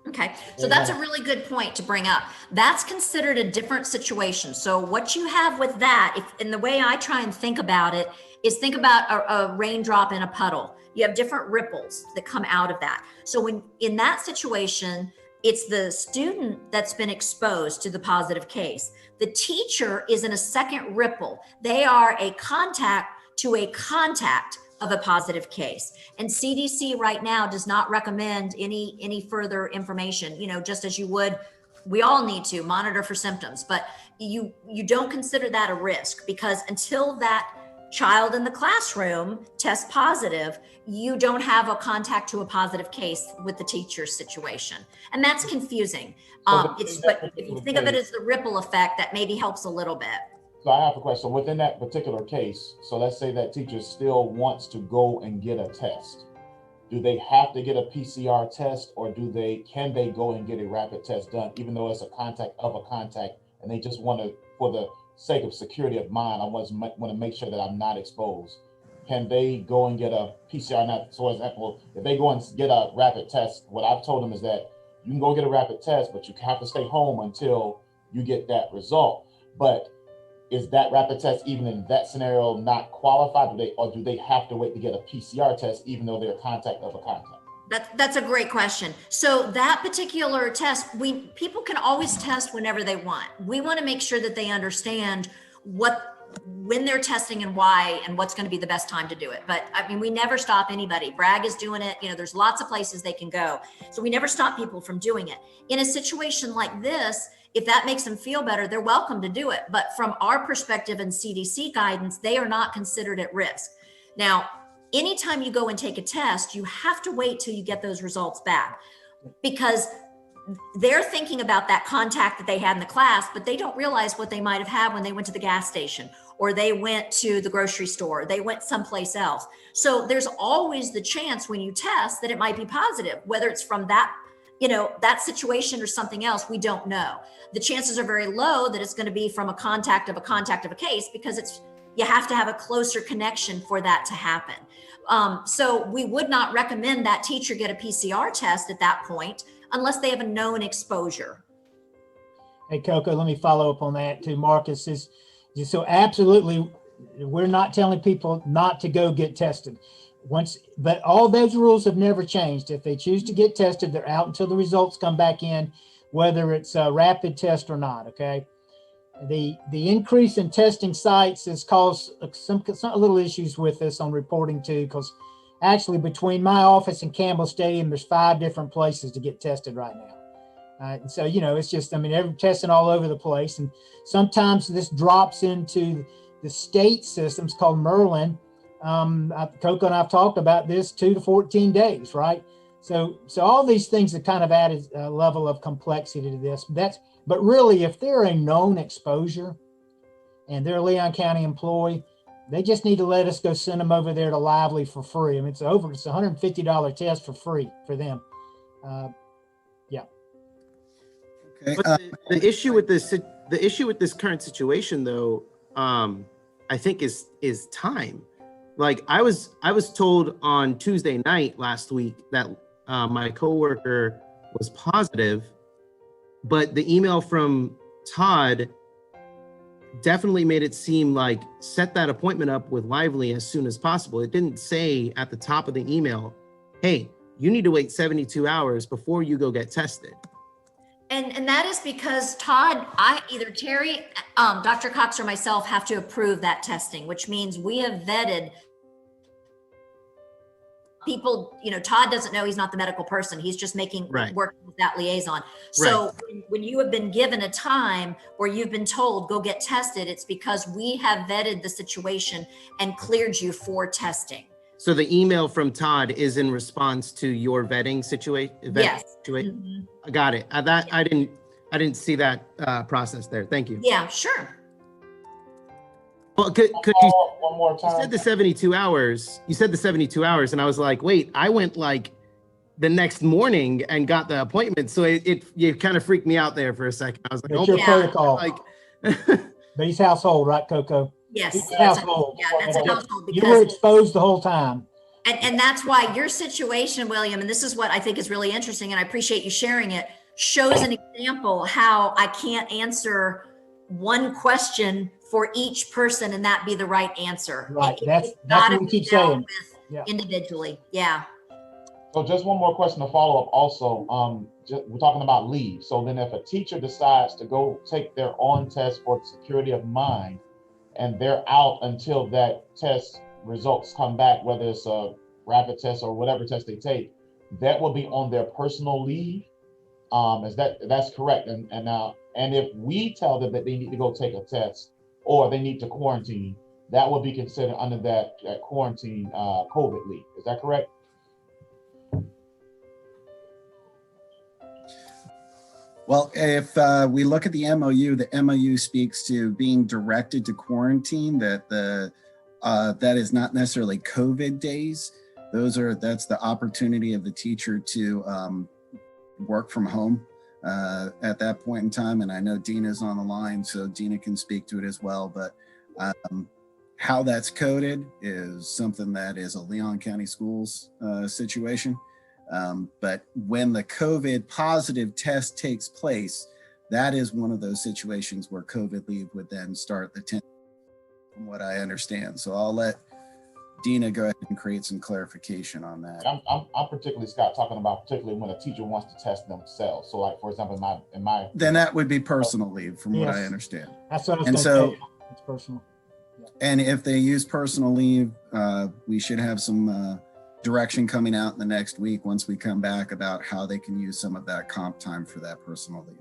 Okay, so that's a really good point to bring up. That's considered a different situation. So what you have with that, and the way I try and think about it, is think about a raindrop in a puddle. You have different ripples that come out of that. So when in that situation, it's the student that's been exposed to the positive case. The teacher is in a second ripple. They are a contact to a contact of a positive case. And CDC right now does not recommend any further information, just as you would, we all need to monitor for symptoms, but you don't consider that a risk, because until that child in the classroom tests positive, you don't have a contact to a positive case with the teacher's situation. And that's confusing. But if you think of it as the ripple effect, that maybe helps a little bit. So I have a question. Within that particular case, so let's say that teacher still wants to go and get a test. Do they have to get a PCR test, or can they go and get a rapid test done, even though it's a contact of a contact, and they just want to, for the sake of security of mine, I want to make sure that I'm not exposed? Can they go and get a PCR? Now, so for example, if they go and get a rapid test, what I've told them is that you can go get a rapid test, but you have to stay home until you get that result. But is that rapid test, even in that scenario, not qualified? Do they have to wait to get a PCR test, even though they're a contact of a contact? That's a great question. So that particular test, people can always test whenever they want. We want to make sure that they understand what when they're testing and why, and what's going to be the best time to do it. But I mean, we never stop anybody. Bragg is doing it. You know, there's lots of places they can go. So we never stop people from doing it. In a situation like this, if that makes them feel better, they're welcome to do it. But from our perspective and CDC guidance, they are not considered at risk. Now, anytime you go and take a test, you have to wait till you get those results back, because they're thinking about that contact that they had in the class, but they don't realize what they might have had when they went to the gas station, or they went to the grocery store, or they went someplace else. So there's always the chance when you test that it might be positive, whether it's from that, you know, that situation or something else, we don't know. The chances are very low that it's going to be from a contact of a case, because you have to have a closer connection for that to happen. So we would not recommend that teacher get a PCR test at that point unless they have a known exposure. Hey, Coco, let me follow up on that too. Marcus is, so absolutely, we're not telling people not to go get tested. But all those rules have never changed. If they choose to get tested, they're out until the results come back in, whether it's a rapid test or not, okay? The increase in testing sites has caused some little issues with us on reporting too, because actually between my office and Campbell Stadium, there's 5 different places to get tested right now. So, you know, it's just, I mean, they're testing all over the place. And sometimes this drops into the state systems called Merlin. Coco and I've talked about this, 2 to 14 days, right? So all these things have kind of added a level of complexity to this. But really, if they're a known exposure and they're a Leon County employee, they just need to let us go send them over there to Lively for free. I mean, it's $150 test for free for them. Yeah. Okay. But the issue with this current situation, though, I think is time. Like I was told on Tuesday night last week that my coworker was positive, but the email from Todd definitely made it seem like set that appointment up with Lively as soon as possible. It didn't say at the top of the email, hey, you need to wait 72 hours before you go get tested. And that is because Todd, either Terri, Dr. Cox, or myself have to approve that testing, which means we have vetted people. You know, Todd doesn't know, he's not the medical person. He's just working with that liaison. So when you have been given a time where you've been told, go get tested, it's because we have vetted the situation and cleared you for testing. So the email from Todd is in response to your vetting situation? Yes. Mm-hmm. I got it. I didn't see that process there. Thank you. Yeah, sure. Well, could you, one more time? You said the 72 hours. You said the 72 hours, and I was like, wait, I went like the next morning and got the appointment. So it kind of freaked me out there for a second. I was like, it's your protocol. Like, Base household, right, Coco? Yes. Household. That's a household, because you were exposed the whole time. And that's why your situation, William, and this is what I think is really interesting, and I appreciate you sharing it, shows an example how I can't answer one question for each person and that be the right answer. Right. That's what we keep saying. Individually. Yeah. So just one more question to follow up also. We're talking about leave. So then if a teacher decides to go take their own test for security of mind, and they're out until that test results come back, whether it's a rapid test or whatever test they take, that will be on their personal leave. That's correct. And if we tell them that they need to go take a test or they need to quarantine, that will be considered under that quarantine COVID leave. Is that correct? Well, if we look at the MOU speaks to being directed to quarantine, that is not necessarily COVID days. That's the opportunity of the teacher to work from home at that point in time. And I know Dina's on the line, so Dina can speak to it as well. But how that's coded is something that is a Leon County Schools situation. But when the COVID positive test takes place, that is one of those situations where COVID leave would then start the 10th, from what I understand. So I'll let Dina go ahead and create some clarification on that. I'm particularly, Scott, talking about particularly when a teacher wants to test themselves. So like, for example, in my then that would be personal leave from what I understand. That's what I was and going so to say. It's personal. Yeah. And if they use personal leave, we should have some direction coming out in the next week once we come back about how they can use some of that comp time for that personal leave.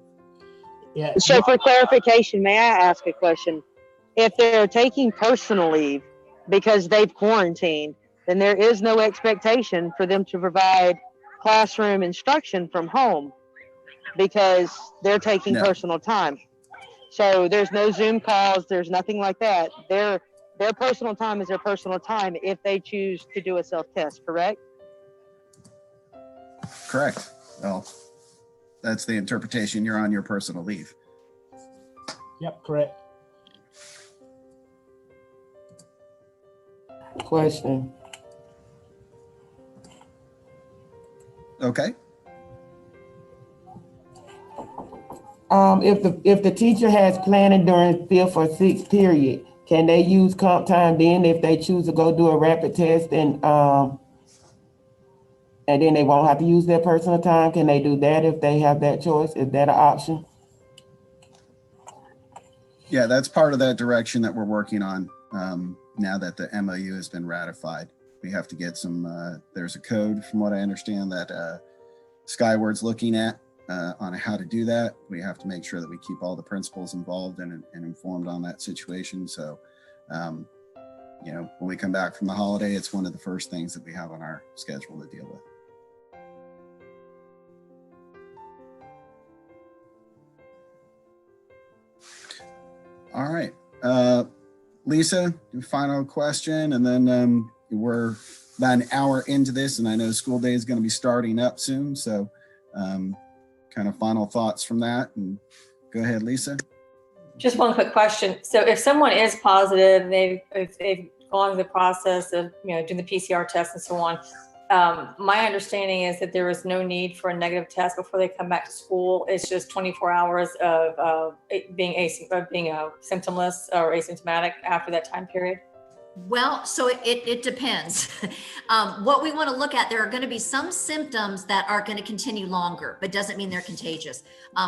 Yeah. So for clarification, may I ask a question? If they're taking personal leave because they've quarantined, then there is no expectation for them to provide classroom instruction from home because they're taking No. personal time. So there's no Zoom calls, there's nothing like that. Their personal time is their personal time if they choose to do a self-test, correct? Correct. Well, that's the interpretation. You're on your personal leave. Yep, correct. Question. Okay. If the teacher has planning during 5th or 6th period, can they use comp time then if they choose to go do a rapid test and then they won't have to use their personal time? Can they do that if they have that choice? Is that an option? Yeah, that's part of that direction that we're working on now that the MOU has been ratified. We have to get some, there's a code from what I understand that Skyward's looking at on how to do that. We have to make sure that we keep all the principals involved and informed on that situation. So, you know, when we come back from the holiday, it's one of the first things that we have on our schedule to deal with. All right. Lisa, your final question, and then we're about an hour into this, and I know school day is going to be starting up soon. So kind of final thoughts from that, and go ahead, Lisa. Just one quick question. So if someone is positive, if they've gone through the process of, you know, doing the PCR test and so on, my understanding is that there is no need for a negative test before they come back to school. It's just 24 hours of being symptomless or asymptomatic after that time period. Well, so it depends. What we want to look at, there are going to be some symptoms that are going to continue longer, but doesn't mean they're contagious.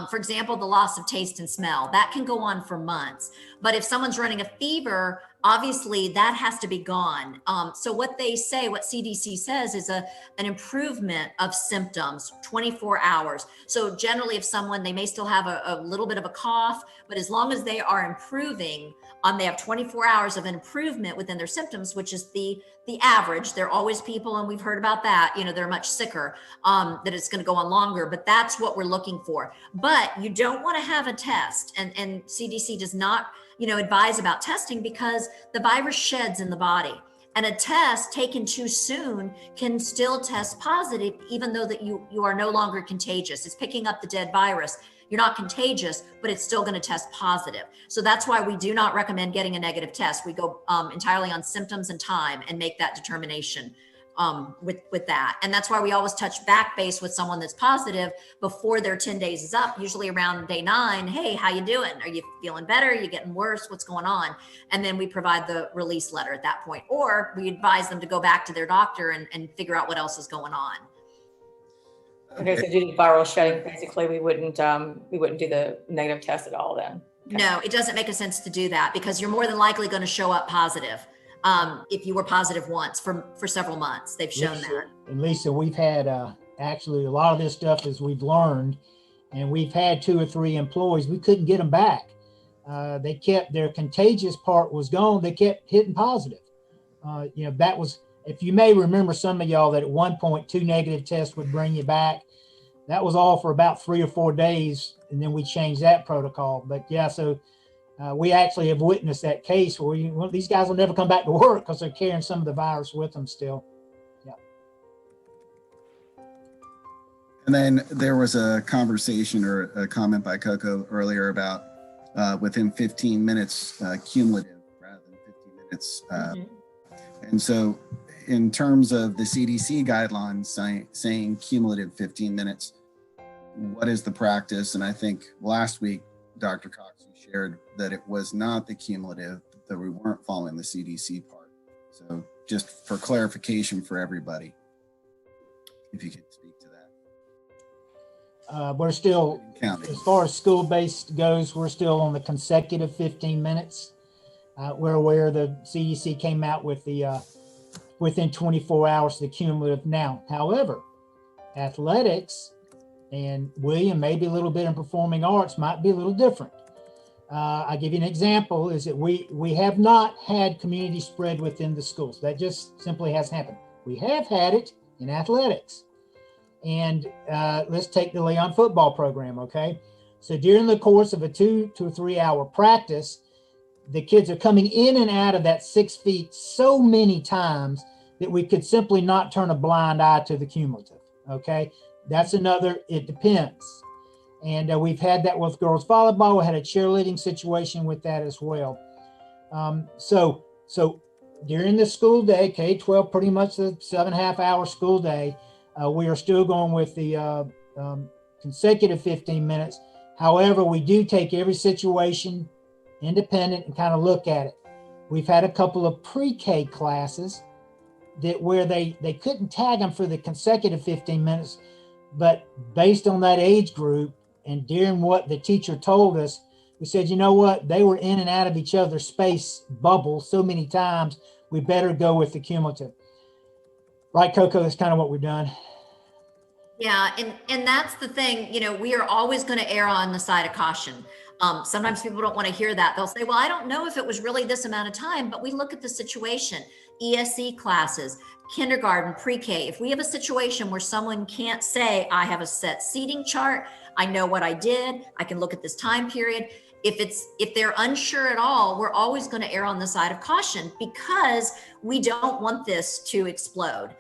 For example, the loss of taste and smell, that can go on for months. But if someone's running a fever, obviously that has to be gone. So what they say, what CDC says is an improvement of symptoms, 24 hours. So generally if someone, they may still have a little bit of a cough, but as long as they are improving, they have 24 hours of improvement within their symptoms, which is the average. There are always people, and we've heard about that, you know, they're much sicker, that it's going to go on longer, but that's what we're looking for. But you don't want to have a test, and CDC does not, you know, advise about testing because the virus sheds in the body, and a test taken too soon can still test positive, even though that you are no longer contagious. It's picking up the dead virus. You're not contagious, but it's still going to test positive. So that's why we do not recommend getting a negative test. We go entirely on symptoms and time and make that determination with that. And that's why we always touch back base with someone that's positive before their 10 days is up, usually around day 9. Hey, how you doing? Are you feeling better? Are you getting worse? What's going on? And then we provide the release letter at that point, or we advise them to go back to their doctor and figure out what else is going on. Okay, so due to viral shedding, basically we wouldn't do the negative test at all then. Okay. No, it doesn't make a sense to do that because you're more than likely going to show up positive. If you were positive once for several months, they've shown that. And Lisa, we've had actually a lot of this stuff as we've learned, and we've had 2 or 3 employees, we couldn't get them back. They kept, their contagious part was gone. They kept hitting positive. You know, that was, if you may remember, some of y'all, that at one point 2 negative tests would bring you back. That was all for about 3 or 4 days, and then we changed that protocol. But yeah, so we actually have witnessed that case where these guys will never come back to work because they're carrying some of the virus with them still. Yeah. And then there was a conversation or a comment by Coco earlier about within 15 minutes cumulative rather than 15 minutes. And so in terms of the CDC guidelines saying cumulative 15 minutes, what is the practice? And I think last week, Dr. Cox, you shared that it was not the cumulative, that we weren't following the CDC part. So just for clarification for everybody, if you could speak to that. We're still, as far as school-based goes, we're still on the consecutive 15 minutes. We're aware the CDC came out with the within 24 hours the cumulative now. However, athletics and William, maybe a little bit in performing arts, might be a little different. I'll give you an example is that we have not had community spread within the schools. That just simply hasn't happened. We have had it in athletics. And let's take the Leon football program, okay? So during the course of a 2 to 3 hour practice, the kids are coming in and out of that 6 feet so many times that we could simply not turn a blind eye to the cumulative, okay? That's another, it depends. And we've had that with girls volleyball. We had a cheerleading situation with that as well. So during the school day, K-12, pretty much the 7.5 hour school day, we are still going with the consecutive 15 minutes. However, we do take every situation independent and kind of look at it. We've had a couple of pre-K classes that where they couldn't tag them for the consecutive 15 minutes, but based on that age group and during what the teacher told us, we said, you know what, they were in and out of each other's space bubble so many times, we better go with the cumulative. Right, Coco, that's kind of what we've done. Yeah, and that's the thing, we are always going to err on the side of caution. Sometimes people don't want to hear that. They'll say, well, I don't know if it was really this amount of time, but we look at the situation. ESE classes, kindergarten, pre-K. If we have a situation where someone can't say, I have a set seating chart, I know what I did, I can look at this time period. If they're unsure at all, we're always going to err on the side of caution because we don't want this to explode.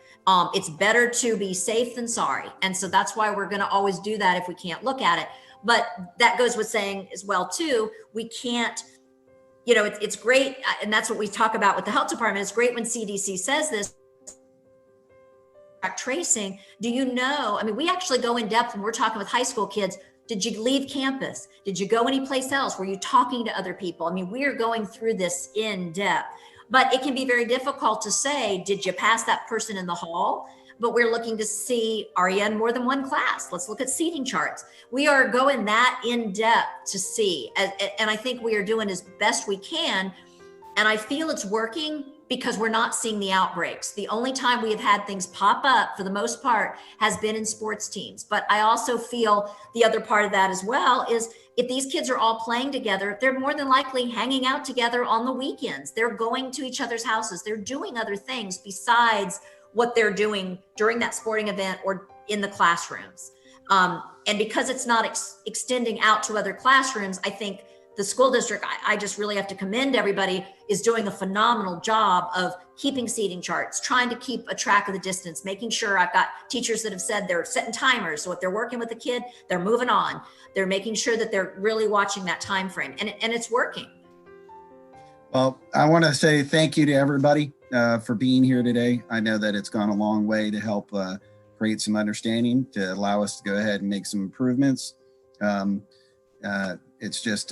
It's better to be safe than sorry. And so that's why we're going to always do that if we can't look at it. But that goes with saying as well, too, we can't, it's great. And that's what we talk about with the health department. It's great when CDC says this. Tracing, we actually go in depth when we're talking with high school kids. Did you leave campus? Did you go anyplace else? Were you talking to other people? We are going through this in depth, but it can be very difficult to say, did you pass that person in the hall? But we're looking to see, are you in more than one class? Let's look at seating charts. We are going that in depth to see. And I think we are doing as best we can. And I feel it's working because we're not seeing the outbreaks. The only time we have had things pop up for the most part has been in sports teams. But I also feel the other part of that as well is if these kids are all playing together, they're more than likely hanging out together on the weekends. They're going to each other's houses. They're doing other things besides what they're doing during that sporting event or in the classrooms. And because it's not extending out to other classrooms, I think the school district, I just really have to commend everybody, is doing a phenomenal job of keeping seating charts, trying to keep a track of the distance, making sure I've got teachers that have said they're setting timers. So if they're working with a kid, they're moving on. They're making sure that they're really watching that time frame, and it's working. Well, I want to say thank you to everybody for being here today. I know that it's gone a long way to help create some understanding, to allow us to go ahead and make some improvements. It's just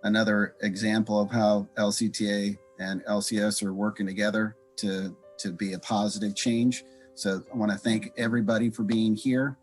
another example of how LCTA and LCS are working together to be a positive change. So I want to thank everybody for being here.